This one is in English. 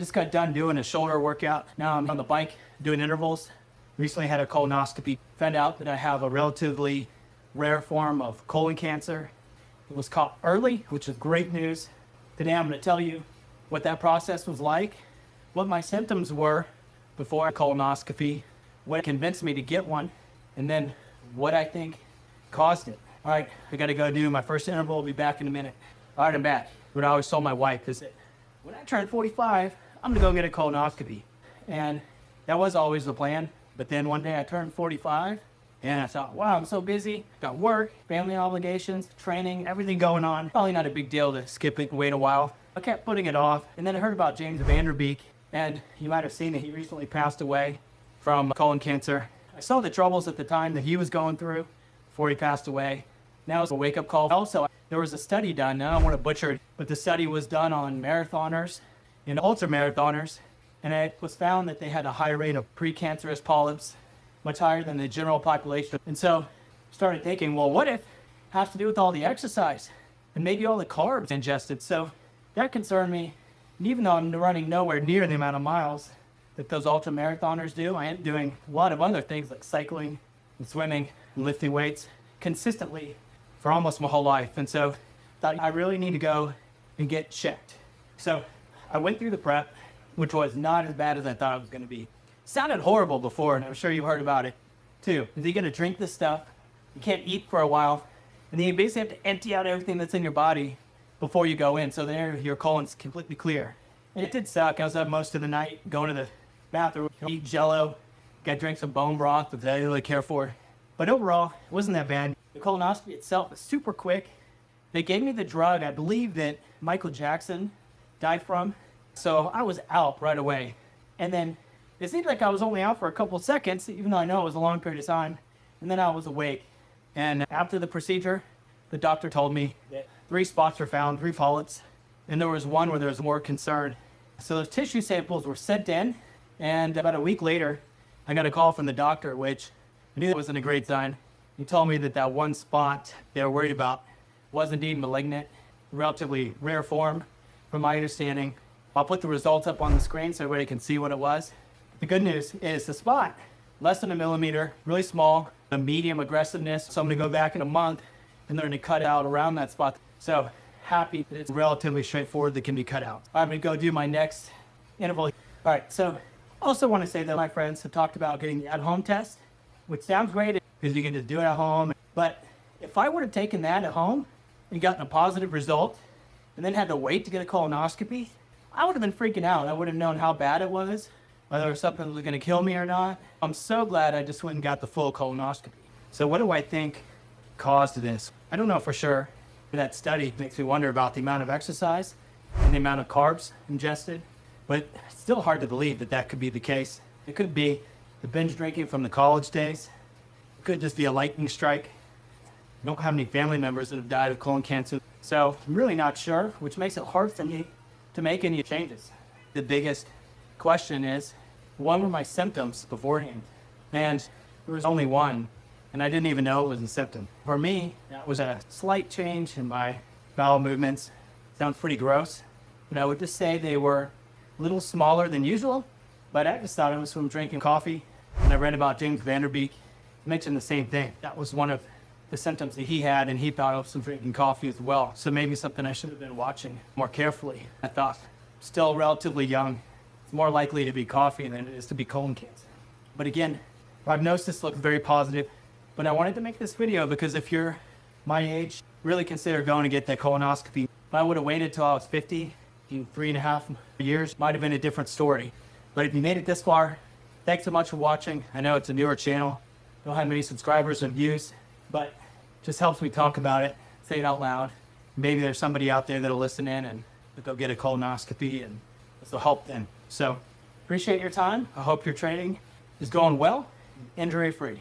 Just got done doing a shoulder workout. Now I'm on the bike doing intervals. Recently had a colonoscopy. Found out that I have a relatively rare form of colon cancer. It was caught early, which is great news. Today I'm going to tell you what that process was like, what my symptoms were before a colonoscopy, what convinced me to get one, and then what I think caused it. All right, I got to go do my first interval. I'll be back in a minute. All right, I'm back. What I always told my wife is that when I turn 45, I'm going to go get a colonoscopy. And that was always the plan. But then one day I turned 45 and I thought, wow, I'm so busy. Got work, family obligations, training, everything going on. Probably not a big deal to skip it and wait a while. I kept putting it off. And then I heard about James Van Der Beek. And you might have seen that he recently passed away from colon cancer. I saw the troubles at the time that he was going through before he passed away. Now it's a wake-up call. Also, there was a study done. Now I don't want to butcher it, but the study was done on marathoners and ultramarathoners. And it was found that they had a high rate of precancerous polyps, much higher than the general population. And so I started thinking, well, what if it has to do with all the exercise and maybe all the carbs ingested? So that concerned me. And even though I'm running nowhere near the amount of miles that those ultramarathoners do, I am doing a lot of other things like cycling and swimming and lifting weights consistently for almost my whole life. And so I thought I really need to go and get checked. So I went through the prep, which was not as bad as I thought it was going to be. Sounded horrible before, and I'm sure you've heard about it too. You got to drink this stuff, you can't eat for a while, and then you basically have to empty out everything that's in your body before you go in, so there your colon's completely clear. And it did suck. I was up most of the night going to the bathroom, eat Jello, got to drink some bone broth that I didn't really care for. But overall, it wasn't that bad. The colonoscopy itself was super quick. They gave me the drug I believe that Michael Jackson died from. So I was out right away. And then it seemed like I was only out for a couple of seconds, even though I know it was a long period of time. And then I was awake. And after the procedure, the doctor told me that 3 spots were found, 3 polyps. And there was one where there was more concern. So those tissue samples were sent in. And about a week later, I got a call from the doctor, which I knew that wasn't a great sign. He told me that that one spot they were worried about was indeed malignant, relatively rare form, from my understanding. I'll put the results up on the screen so everybody can see what it was. The good news is the spot, less than a millimeter, really small, a medium aggressiveness. So I'm going to go back in a month and they're going to cut out around that spot. So happy that it's relatively straightforward that can be cut out. I'm going to go do my next interval. All right, so also want to say that my friends have talked about getting the at-home test, which sounds great because you can just do it at home. But if I would have taken that at home and gotten a positive result and then had to wait to get a colonoscopy, I would have been freaking out. I would have known how bad it was, whether something was going to kill me or not. I'm so glad I just went and got the full colonoscopy. So what do I think caused this? I don't know for sure. That study makes me wonder about the amount of exercise and the amount of carbs ingested. But it's still hard to believe that that could be the case. It could be the binge drinking from the college days. It could just be a lightning strike. I don't have any family members that have died of colon cancer. So I'm really not sure, which makes it hard for me to make any changes. The biggest question is, what were my symptoms beforehand? And there was only one, and I didn't even know it was a symptom. For me, that was a slight change in my bowel movements. Sounds pretty gross, but I would just say they were a little smaller than usual, but I just thought it was from drinking coffee. And I read about James Van Der Beek. He mentioned the same thing. That was one of the symptoms that he had, and he thought it was from drinking coffee as well. So maybe something I should have been watching more carefully. I thought, still relatively young, it's more likely to be coffee than it is to be colon cancer. But again, prognosis looks very positive. But I wanted to make this video because if you're my age, really consider going to get that colonoscopy. If I would have waited till I was 50, in 3.5 years, might have been a different story. But if you made it this far, thanks so much for watching. I know it's a newer channel. Don't have many subscribers and views, but just helps me talk about it, say it out loud. Maybe there's somebody out there that'll listen in and go get a colonoscopy, and this will help them. So appreciate your time. I hope your training is going well, injury-free.